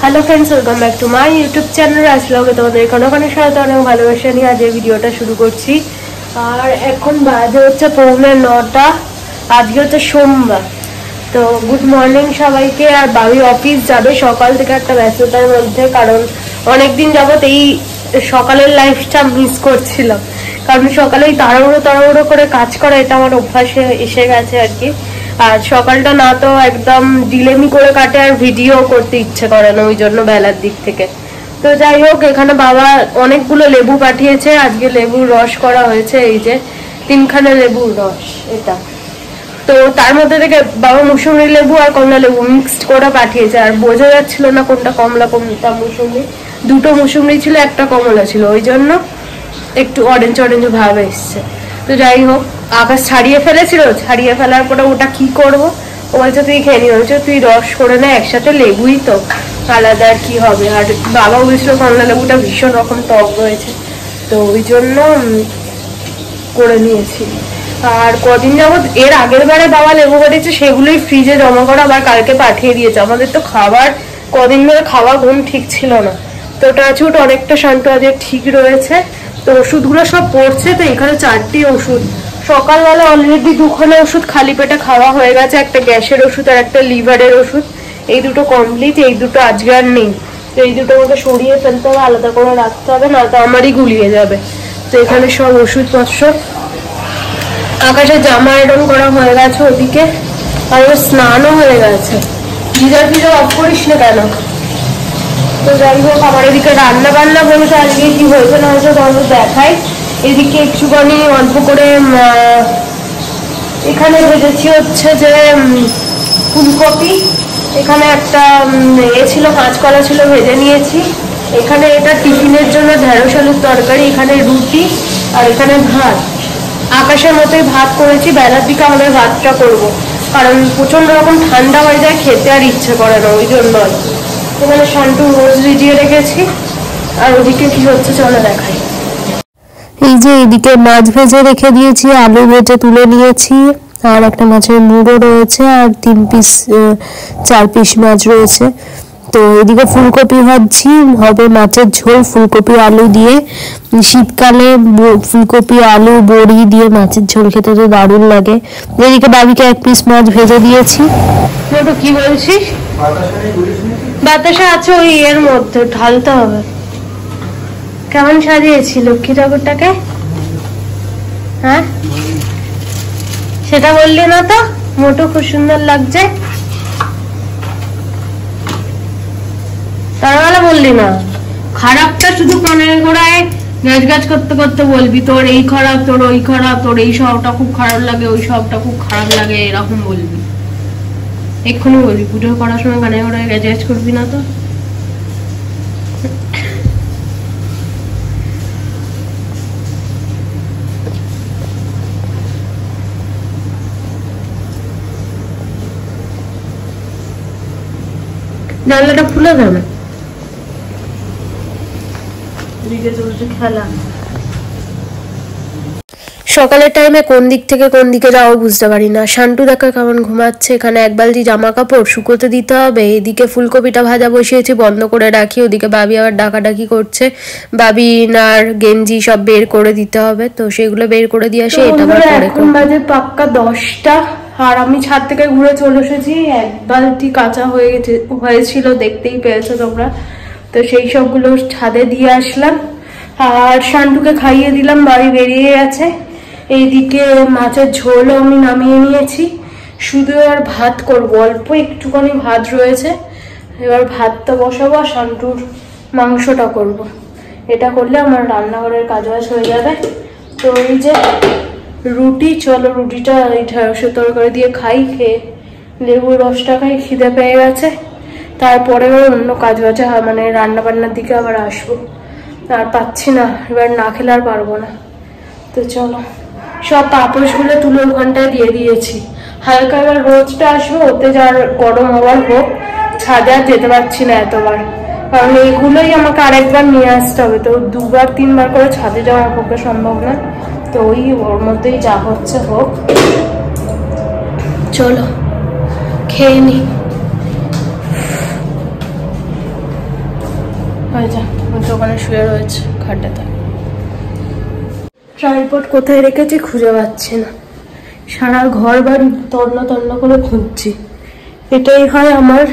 Hello friends, welcome back to my YouTube channel. আসলে তোমাদের অনেক সাথে অনেক ভালোবাসা নিয়ে আজ এই ভিডিওটা শুরু করছি। আর এখন বাজে হচ্ছে 9:45। আজকে হচ্ছে সোমবার। তো গুড মর্নিং সবাইকে। আর বাবি অফিস যাবে সকাল থেকে একটা ব্যস্ততার মধ্যে, কারণ অনেকদিন যাবত এই সকালের লাইফটা মিস করছিলাম। কারণ সকালেই তাড়াহুড়ো করে কাজ করা এটা আমার অভ্যাসে এসে গেছে আর কি। আর সকালটা না তো একদম ডিলেমি করে কাটে, আর ভিডিও করতে ইচ্ছে করে না ওই জন্য বেলার দিক থেকে। তো যাই হোক, এখানে বাবা অনেকগুলো লেবু পাঠিয়েছে। আজকে লেবুর রস করা হয়েছে, এই যে 3খানা লেবুর রস এটা। তো তার মধ্যে থেকে বাবা মুসুম্বি লেবু আর কমলা লেবু মিক্সড করে পাঠিয়েছে। আর বোঝা যাচ্ছিল না কোনটা কমলা কোনটা মুসুম্বি। দুটো মুসুম্বি ছিল, একটা কমলা ছিল, ওই জন্য একটু অরেঞ্জ ভাব এসছে। তো যাই হোক, আকাশ ছাড়িয়ে ফেলেছিল, ছাড়িয়ে ফেলার পরে ওটা কি করব, ও বলছে তুই খেয়ে নি, বলছে তুই রস করে নে, একসাথে লেবুই তো, আলাদা আর কি হবে। আর বাবা বুঝছিল কমলা লেবুটা ভীষণ রকম টক রয়েছে, তো ওই জন্য করে নিয়েছি। আর কদিন যাবত এর আগের বারে বাবা লেবু কেটেছে, সেগুলোই ফ্রিজে জমা করা, আবার কালকে পাঠিয়ে দিয়েছে। আমাদের তো খাবার কদিন ধরে খাওয়া ঘুম ঠিক ছিল না, তো টাচুট অনেকটা শান্ত আজ ঠিক রয়েছে। তো ওষুধগুলো সব পড়ছে। তো এখানে 4টি ওষুধ, সকালবেলা অলরেডি 2খানা ওষুধ খালি পেটে খাওয়া হয়ে গেছে, একটা গ্যাসের ওষুধ আর একটা লিভারের ওষুধ। এই দুটো কমপ্লিট, এই দুটো আজকে আর নেই। তো এই দুটো আমাকে সরিয়ে ফেলতে হবে, আলাদা করে রাখতে হবে, না তো আমারই গুলিয়ে যাবে। তো এখানে সব ওষুধপত্র। আকাশের জামা আয়রন করা হয়ে গেছে ওদিকে, আর ওর স্নানও হয়ে গেছে। গিজার অফ করিস না কেন? তো যাই হোক, আমার এদিকে রান্না বান্না বলতে আজকে কি হয়েছে না হয়েছে তোমাদের দেখাই। এদিকে একটুখানি অল্প করে এখানে ভেজেছি হচ্ছে যে ফুলকপি, এখানে একটা ছিল কাঁচকলা ছিল, ভেজে নিয়েছি। এখানে এটা টিফিনের জন্য ঢেঁড়স আলুর তরকারি, এখানে রুটি, আর এখানে ভাত। আকাশের মতোই ভাত করেছি, বেলার দিকে আমাদের ভাতটা করব, কারণ প্রচন্ড রকম ঠান্ডা হয়ে যায়, খেতে আর ইচ্ছে করে না, ওই জন্য আর কি। এখানে শান্টু রোজ ভিজিয়ে রেখেছি। আর ওদিকে কি হচ্ছে চলো দেখাই। এই যে এদিকে মাছ ভেজে রেখে দিয়েছি, আলু ভেজে তুলে নিয়েছি, আর একটা মাছের মুড়ো রয়েছে, আর 4 পিস মাছ রয়েছে। তো এদিকে ফুলকপি ভাজছি, হবে মাছের ঝোল ফুলকপি আলু দিয়ে। শীতকালে ফুলকপি আলু বড়ি দিয়ে মাছের ঝোল খেতে তো দারুণ লাগে। এদিকে বাবিকে 1 পিস মাছ ভেজে দিয়েছি। কি বলছিস? বাতাসা আছে ওই এর মধ্যে, ঢালতে হবে। কেমন সাজিয়েছি লক্ষ্মী ঠাকুরটাকে? হ্যাঁ, সেটা বললি না তো? মোটো খুব সুন্দর লাগছে, তার বেলা বললি না। খারাপটা শুধু মনের গোড়ায় গাছ করতে করতে বলবি, তোর এই খারাপ, তোর ওই খারাপ, তোর এই সবটা খুব খারাপ লাগে, ওই সবটা খুব খারাপ লাগে, এরকম বলবি। এক্ষুনি বলবি, পুজো করার সময় গানে গোড়ায় গাছ করবি না তো। জানলাটা খুলে দেবে, খেলা। সকালের টাইমে কোন দিক থেকে কোন দিকে যাও বুঝতে পারি না। শান্টু দেখা কেমন ঘুমাচ্ছে, এখানে 1 বালতি জামা কাপড় শুকোতে দিতে হবে। এদিকে ফুলকপিটা ভাজা বসিয়েছি, বন্ধ করে রাখি। ওদিকে বাবি আবার ডাকাডাকি করছে, বাবি আর গেঞ্জি সব বের করে দিতে হবে, তো সেগুলো বের করে দিয়ে আসে। এটা এখন বাজে পাক্কা 10টা, আর আমি ছাদ থেকে ঘুরে চলে এসেছি। 1 বালতি কাঁচা হয়েছিল, দেখতেই পেয়েছো তোমরা। তো সেই সবগুলো ছাদে দিয়ে আসলাম, আর শান্টুকে খাইয়ে দিলাম, বাড়ি বেরিয়ে গেছে। এইদিকে মাছের ঝোলও আমি নামিয়ে নিয়েছি, শুধু আর ভাত করবো, অল্প একটুখানি ভাত রয়েছে। এবার ভাতটা বসাবো, শান্টুর মাংসটা করব। এটা করলে আমার রান্নাঘরের কাজবাজ হয়ে যাবে। তো এই যে রুটি, চলো রুটিটা এই ঢেঁড়সের তরকারি দিয়ে খাই, খেয়ে লেবুর রসটা খাই, খিদে পেয়ে গেছে। তারপরে অন্য কাজ বাজা মানে রান্না বান্নার দিকে আবার আসবো। আর পাচ্ছি না, এবার না খেলে আর পারবো না। তো চলো, সব পাপোশগুলো তুলে ওখানটায় দিয়ে দিয়েছি। হালকা এবার রোদটা আসবে, ওতে যার গরম হওয়ার হোক। ছাদে আর যেতে পারছি না এতবার, কারণ এগুলোই আমাকে আরেকবার নিয়ে আসতে হবে। তো 2-3 বার করে ছাদে যাওয়ার পক্ষে সম্ভব না। তো ওই ওর মধ্যেই যা হচ্ছে হোক, চলো খেয়ে নি। দোকানে শুয়ে রয়েছে খাটটাতে। ট্রাইপড কোথায় রেখেছি খুঁজে পাচ্ছি না, সারা ঘর বাড়ি তন্ন তন্ন করে খুঁজছি। এটাই হয় আমার,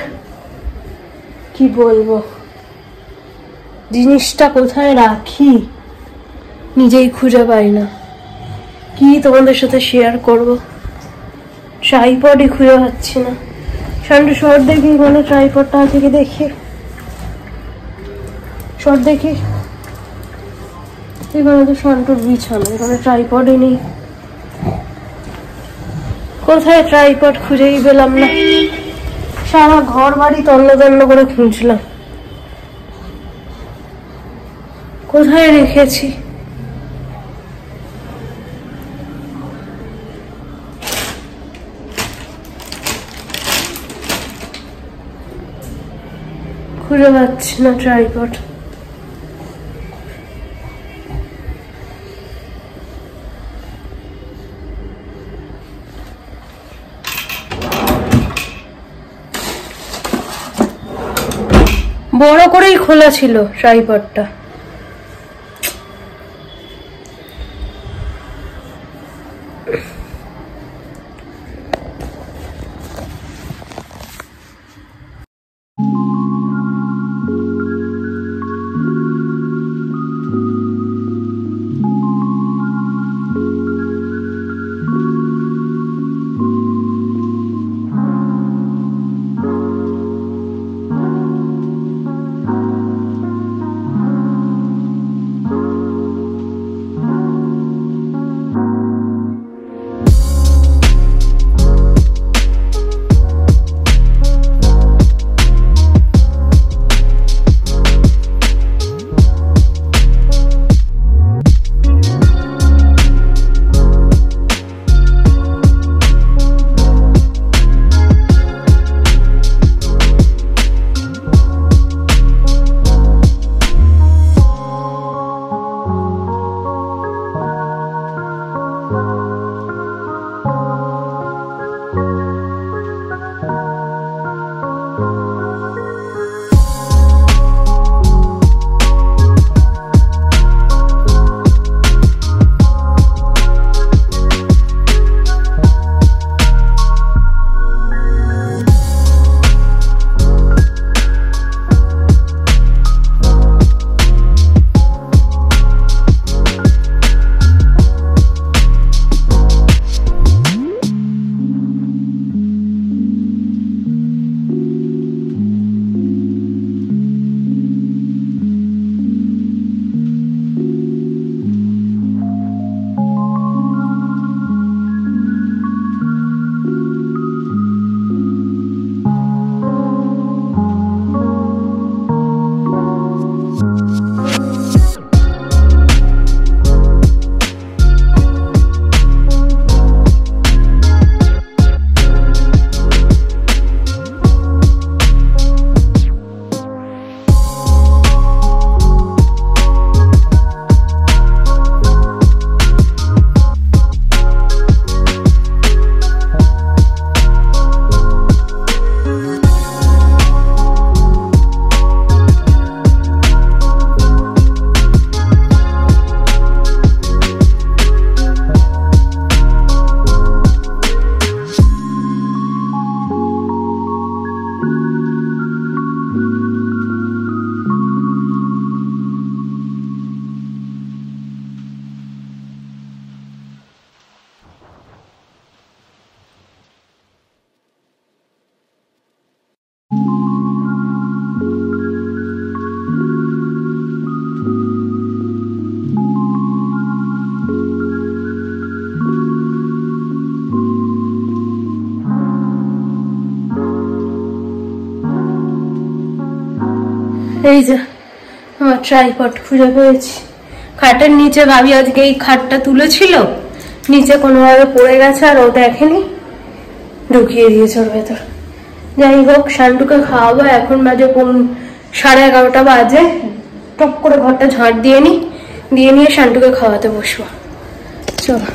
কি বলবো, জিনিসটা কোথায় রাখি নিজেই খুঁজে পাই না, কি তোমাদের সাথে শেয়ার করব। ট্রাইপডই খুঁজে পাচ্ছি না। শান্টু শর্ট দেখি, মানে ট্রাইপডটা আছে কি দেখি, শর্ট দেখি। এখানে তো শান্টুর বিছানা, এখানে ট্রাইপডই নেই। কোথায় ট্রাইপড খুঁজেই পেলাম না, সারা ঘর বাড়ি তন্ন তন্ন করে খুঁজলাম, কোথায় রেখেছি। খুঁজে পাচ্ছি না ট্রাইপড। বড় করেই খোলা ছিল ট্রাইপডটা। এই যে আমার ট্রাইপড খুঁজে পেয়েছি। খাটের নিচে ভাবি আজকে এই খাটটা তুলেছিল, নিচে কোনোভাবে পড়ে গেছে আর ও দেখেনি, ঢুকিয়ে দিয়েছে ওর ভেতর। যাই হোক, শান্টুকে খাওয়াবো, এখন বাজে 11:30 বাজে। টপ করে ঘরটা ঝাঁট দিয়ে নিয়ে শান্টুকে খাওয়াতে বসবো। চলো।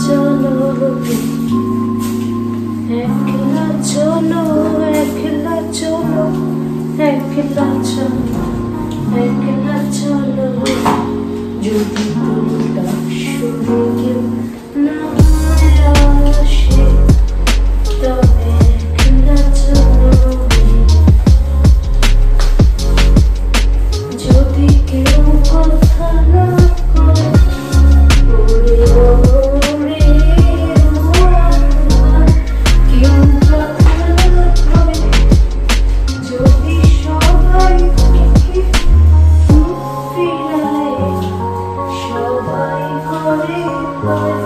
চলো একলা চলো একলা চলো একলা চলো একলা চলো যদি তোমরা শুনে কেউ না আসে তবে একলা চলো যদি কেউ কথা না কয়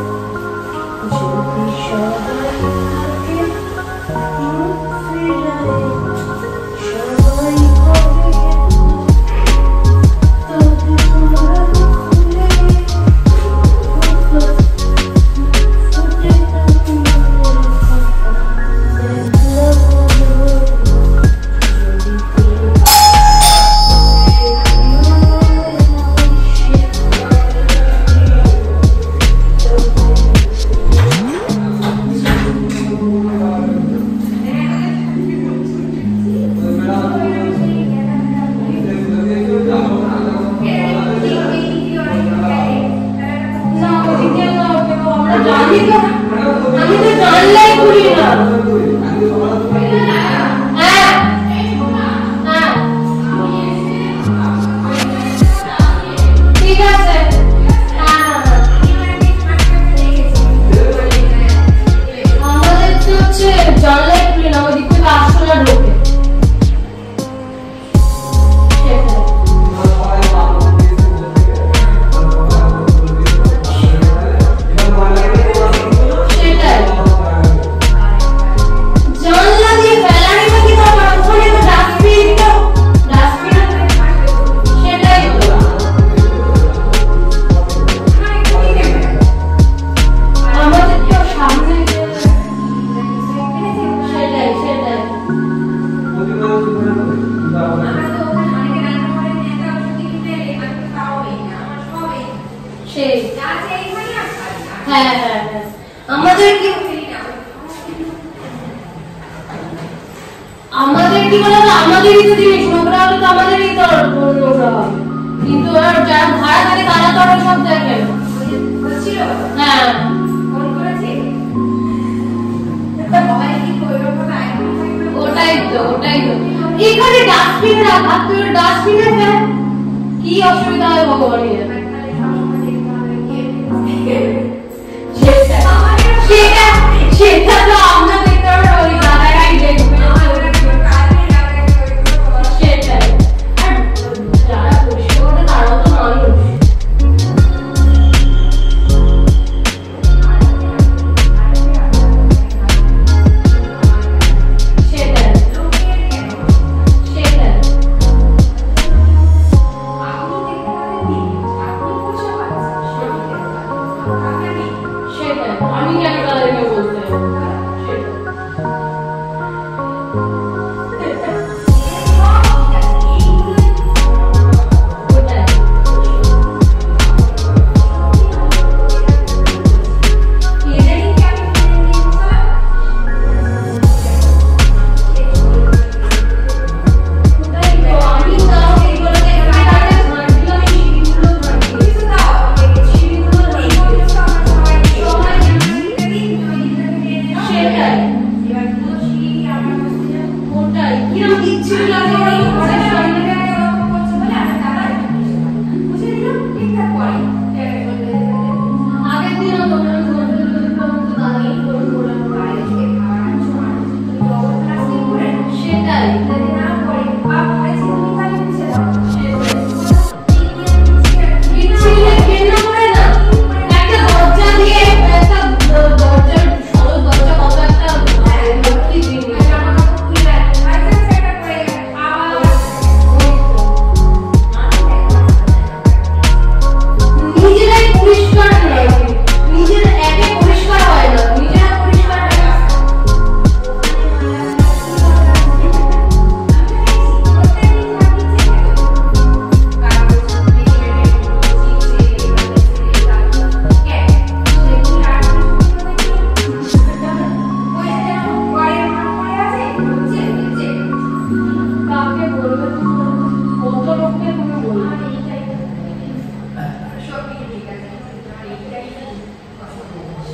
আমাদের কি বলে আমাদেরই তো জিনিস নোংরা হলে তো আমাদেরই তো নোংরা হবে কিন্তু যারা ভাড়া থাকে তারা তো আবার সব দেখে বুঝছিল হ্যাঁ ফোন করেছে ওটাই তো এখানে ডাস্টবিন রাখা তুই ডাস্টবিনে দেখ কি অসুবিধা হয় ভগবানের সেটা তো আমরা দেখতে পারবো ওই দাদারাই দেখবে সেটাই আর যারা পরিষ্কার করে তারাও তো মানুষ সেটাই সেটাই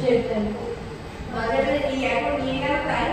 সেটাই বাজারে এখন নিয়ে গেল তাই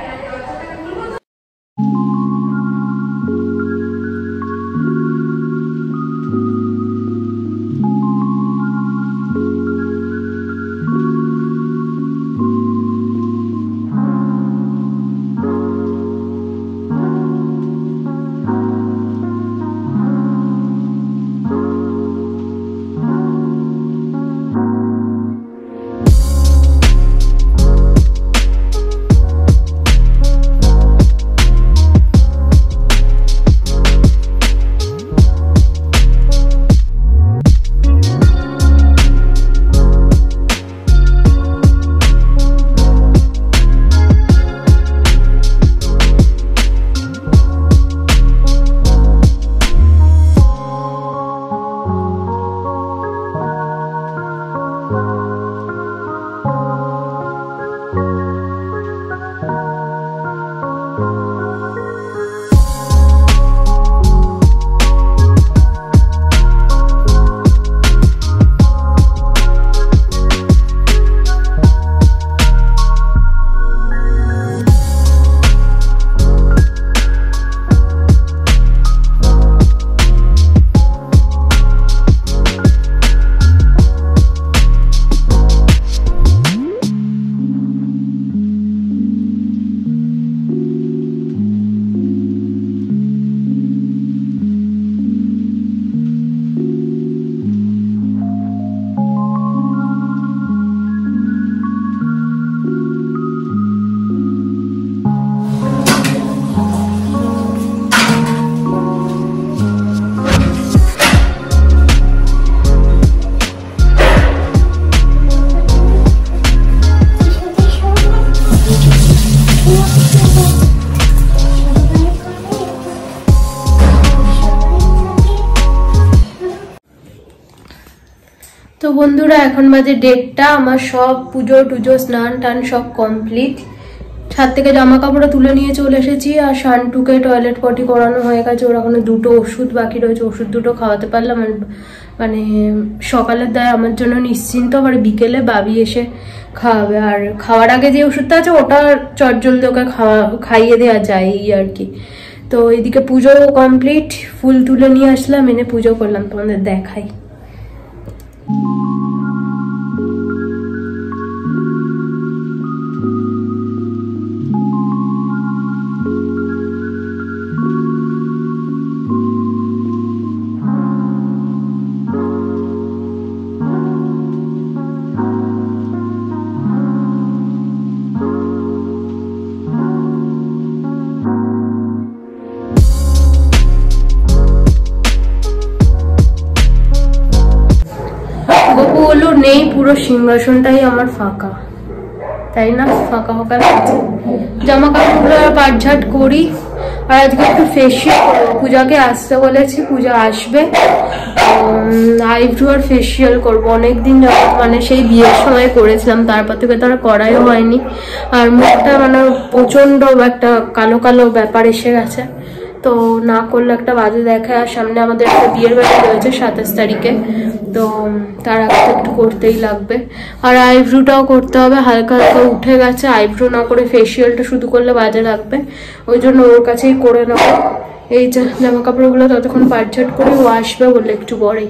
তো বন্ধুরা এখন বাজে 1:30 আমার সব পুজো টুজো স্নান টান সব কমপ্লিট ছাদ থেকে জামা কাপড় তুলে নিয়ে চলে এসেছি আর শান্টুকে টয়লেট পটি করানো হয়ে গেছে ওর এখন দুটো ওষুধ বাকি রয়েছে ওষুধ দুটো খাওয়াতে পারলাম মানে সকালের দায় আমার জন্য নিশ্চিন্ত আবার বিকেলে বাবি এসে খাওয়াবে আর খাওয়ার আগে যে ওষুধটা আছে ওটা চটজলদি ওকে খাইয়ে দেওয়া যায় এই আর কি তো এদিকে পুজো কমপ্লিট ফুল তুলে নিয়ে আসলাম এনে পুজো করলাম তোমাদের দেখাই নেই পুরো সিংহাসনটাই আমার ফাঁকা তাই না ফাঁকা ফাঁকা লাগছে জামা কাপড়গুলো পাটঝাট করি আর আজকে একটু ফেসিয়াল করবো পূজাকে আসতে বলেছি পূজা আসবে আইব্রো আর ফেসিয়াল করবো অনেকদিন যাবত মানে সেই বিয়ের সময় করেছিলাম তারপর থেকে তো আর করাইও হয়নি আর মুখটা মানে প্রচন্ড একটা কালো কালো ব্যাপার এসে গেছে তো না করলে একটা বাজে দেখায় আর সামনে আমাদের একটা বিয়ের বাড়ি রয়েছে 27 তারিখে তো তার আগে একটু করতেই লাগবে আর আইব্রোটাও করতে হবে হালকা হালকা উঠে গেছে আইব্রো না করে ফেসিয়ালটা শুধু করলে বাজে লাগবে ওই জন্য ওর কাছেই করে নেবো এই জামা কাপড়গুলো ততক্ষণ পাটঝাট করে ও আসবে বললে একটু পরেই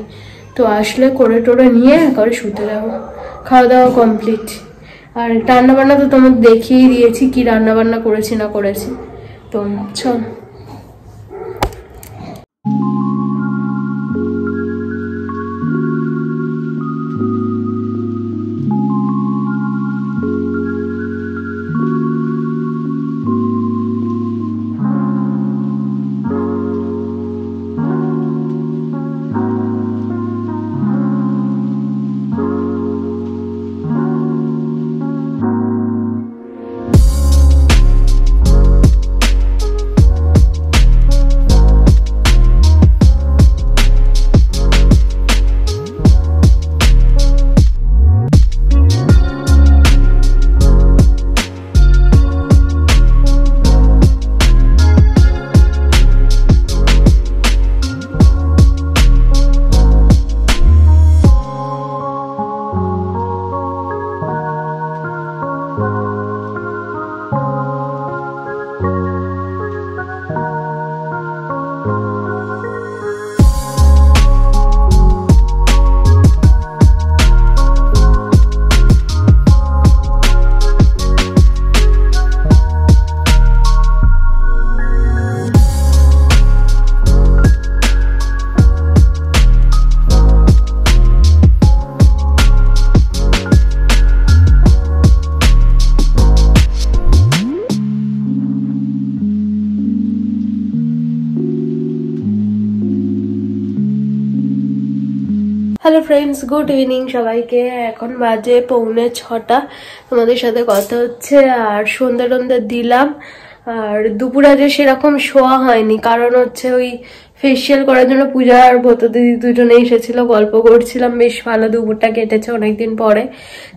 তো আসলে করে টোরে নিয়ে একেবারে শুতে যাবো খাওয়া দাওয়া কমপ্লিট আর রান্নাবান্না তো তোমাকে দেখিয়েই দিয়েছি কি রান্নাবান্না করেছি না করেছি তো চল হ্যালো ফ্রেন্ডস, গুড ইভিনিং সবাইকে। এখন বাজে 6:45। তোমাদের সাথে কথা হচ্ছে আর সন্ধ্যা টন্ধা দিলাম। আর দুপুর আজ সেরকম শোয়া হয়নি, কারণ হচ্ছে ওই ফেসিয়াল করার জন্য পূজা আর ভত দিদি দুজনে এসেছিল, গল্প করছিলাম, বেশ ভালো দুপুরটা কেটেছে অনেকদিন পরে।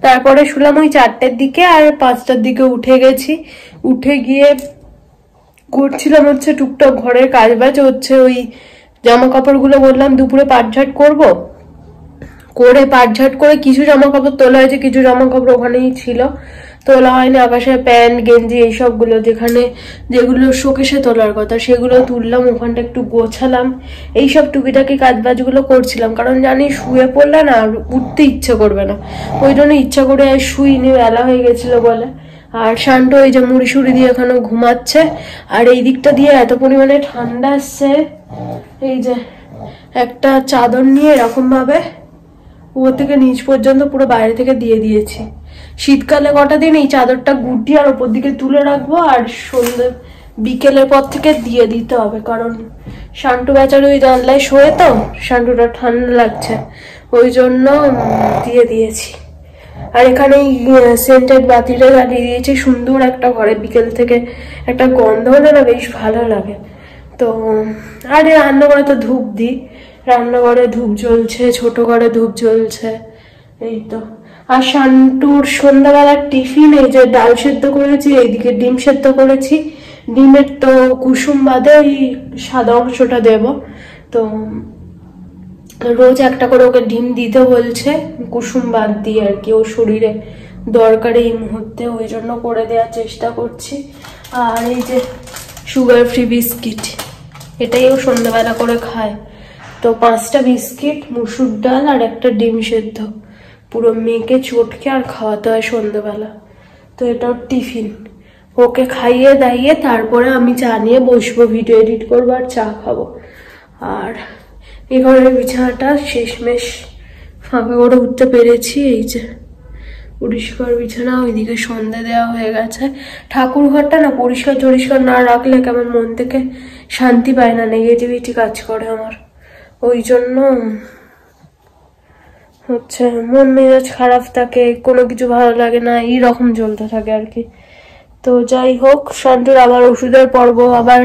তারপরে শুলাম ওই 4টের দিকে, আর 5টার দিকে উঠে গেছি। উঠে গিয়ে করছিলাম হচ্ছে টুকটাক ঘরের কাজ বাজ, হচ্ছে ওই জামা কাপড়গুলো বললাম দুপুরে পাটঝাট করবো, করে পাটঝাট করে কিছু জামা কাপড় তোলা হয়েছে, কিছু জামা কাপড় ওখানেই ছিল, তোলা হয়নি। আকাশের প্যান্ট গেঞ্জি এইসবগুলো যেগুলো শোকেশে তোলার কথা সেগুলো তুললাম, ওখানটা একটু গোছালাম, এইসব টুকিটাকি কাজ বাজগুলো করছিলাম। কারণ জানি শুয়ে পড়লে না আর উঠতে ইচ্ছে করবে না, ওই জন্য ইচ্ছা করে শুইনি, বেলা হয়ে গেছিল বলে। আর শান্ত এই যে মুড়ি সুড়ি দিয়ে এখানে ঘুমাচ্ছে। আর এই দিকটা দিয়ে এত পরিমাণে ঠান্ডা আসছে, এই যে একটা চাদর নিয়ে এরকম ভাবে উপর থেকে নিচ পর্যন্ত পুরো বাইরে থেকে দিয়ে দিয়েছি। শীতকালে কটা দিন এই চাদরটা গুটিয়ে আর ওপর দিকে তুলে রাখবো, আর সন্ধ্যে বিকেলের পর থেকে দিয়ে দিতে হবে, কারণ শান্টু বেচারি ওই জানলায় শোয়ে, তো শান্টুটা ঠান্ডা লাগছে, ওই জন্য দিয়ে দিয়েছি। আর এখানে সেন্টেড বাতিটা জ্বালিয়ে দিয়েছি সুন্দর একটা ঘরে, বিকেল থেকে একটা গন্ধ হলে না বেশ ভালো লাগে। তো আর রান্নাঘরে তো ধূপ দিই, রান্নাঘরে ধূপ জ্বলছে, ছোট ঘরে ধূপ জ্বলছে, এই তো। আর শান্টুর সন্ধ্যাবেলার টিফিন এই যে ডাল সেদ্ধ করেছি, এইদিকে ডিম সেদ্ধ করেছি। ডিমের তো কুসুম বাদে ওই সাদা অংশটা দেব, তো রোজ একটা করে ওকে ডিম দিতে বলছে, কুসুম বাদ দিয়ে আর কি, ও শরীরে দরকার এই মুহূর্তে, ওই জন্য করে দেওয়ার চেষ্টা করছি। আর এই যে সুগার ফ্রি বিস্কিট, এটাই ও সন্ধ্যাবেলা করে খায়। তো 5টা বিস্কিট, মুসুর ডাল আর একটা ডিম সেদ্ধ পুরো মেখে চটকে আর খাওয়াতে হয় সন্ধ্যাবেলা। তো এটা ওর টিফিন, ওকে খাইয়ে দাইয়ে তারপরে আমি চা নিয়ে বসবো, ভিডিও এডিট করবো আর চা খাবো। আর এই ঘরের বিছানাটা শেষমেশ ফাঁকা করে উঠতে পেরেছি, এই যে পরিষ্কার বিছানা, ওইদিকে সন্ধে দেওয়া হয়ে গেছে। ঠাকুর ঘরটা না পরিষ্কার টরিষ্কার না রাখলে কেমন মন থেকে শান্তি পায় না, নেগেটিভিটি কাজ করে আমার, ওই জন্য হচ্ছে মন মেজাজ খারাপ থাকে, কোনো কিছু ভালো লাগে না, এইরকম চলতে থাকে আর কি। তো যাই হোক, শান্তুর আবার ওষুধের পর্ব আবার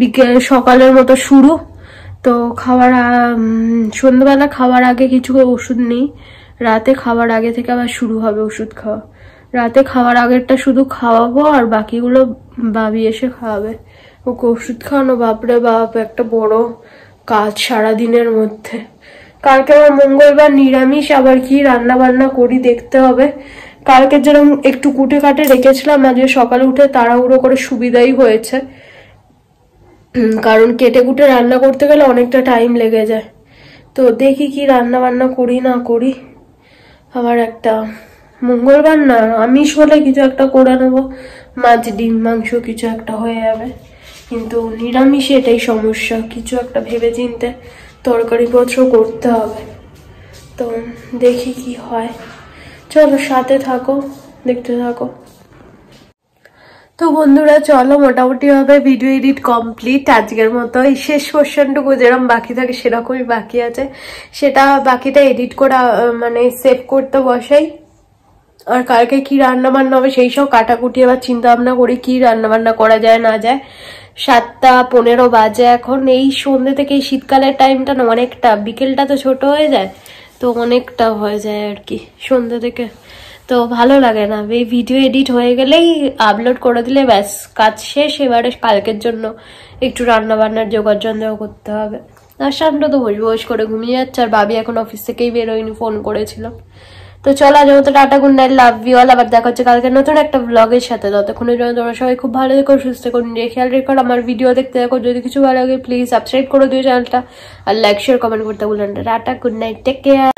বিকেল সকালের মতো শুরু। তো সন্ধ্যাবেলা খাওয়ার আগে কিছু ওষুধ নেই, রাতে খাওয়ার আগে থেকে আবার শুরু হবে ওষুধ খাওয়া। রাতে খাওয়ার আগেরটা শুধু খাওয়াবো, আর বাকিগুলো বাবি এসে খাওয়াবে। ওকে ওষুধ খাওয়ানো বাপরে বাপ একটা বড় কাজ সারাদিনের মধ্যে। কালকে আমার মঙ্গলবার, নিরামিষ, আবার কি রান্না বান্না করি দেখতে হবে। কালকে যেরকম একটু কুটে কাটে রেখেছিলাম, আজকে সকালে উঠে তাড়াহুড়ো করে সুবিধাই হয়েছে, কারণ কেটে কুটে রান্না করতে গেলে অনেকটা টাইম লেগে যায়। তো দেখি কি রান্না বান্না করি না করি। আবার একটা মঙ্গলবার না, আমিষ হলে কিছু একটা করে নেবো, মাছ ডিম মাংস কিছু একটা হয়ে যাবে। কিন্তু নিরামিষে এটাই সমস্যা, কিছু একটা ভেবে চিনতে তরকারিপত্র করতে হবে। তো দেখি কি হয়, চলো সাথে থাকো, দেখতে থাকো। তো বন্ধুরা চলো, মোটামুটি ভাবে ভিডিও এডিট কমপ্লিট আজকের মতো। এই শেষ পোর্শনটুকু যেরকম বাকি থাকে সেরকমই বাকি আছে, সেটা বাকিটা এডিট করা মানে সেভ করতে বসাই। আর কালকে কি রান্না বান্না হবে সেই সব কাটাকুটি আবার চিন্তা ভাবনা করি, কি রান্না বান্না করা যায় না যায়। 7:15 বাজে এখন। এই সন্ধ্যে থেকে এই শীতকালের টাইমটা না অনেকটা, বিকেলটা তো ছোট হয়ে যায়, তো অনেকটা হয়ে যায় আর কি সন্ধ্যে থেকে, তো ভালো লাগে না। এই ভিডিও এডিট হয়ে গেলেই আপলোড করে দিলে ব্যাস কাজ শেষ। এবারে কালকের জন্য একটু রান্না বান্নার জোগাড় যন্ত্র করতে হবে। আর সামনে তো বস করে ঘুমিয়ে যাচ্ছে, আর বাবি এখন অফিস থেকেই বেরোয়নি, ফোন করেছিলাম। তো চলো আজ মতো tata, good night, love you all. আবার দেখা হচ্ছে কালকে নতুন একটা ব্লগের সাথে। ততক্ষণের জন্য তোমরা সবাই খুব ভালো থেকো, সুস্থ থেকো, নিজের খেয়াল রেখো। আমার ভিডিও দেখতে থাকো, যদি কিছু ভালো লাগে প্লিজ সাবস্ক্রাইব করে দিও চ্যানেলটা, আর লাইক শেয়ার কমেন্ট করতে ভুলো না। Tata, good night, take care.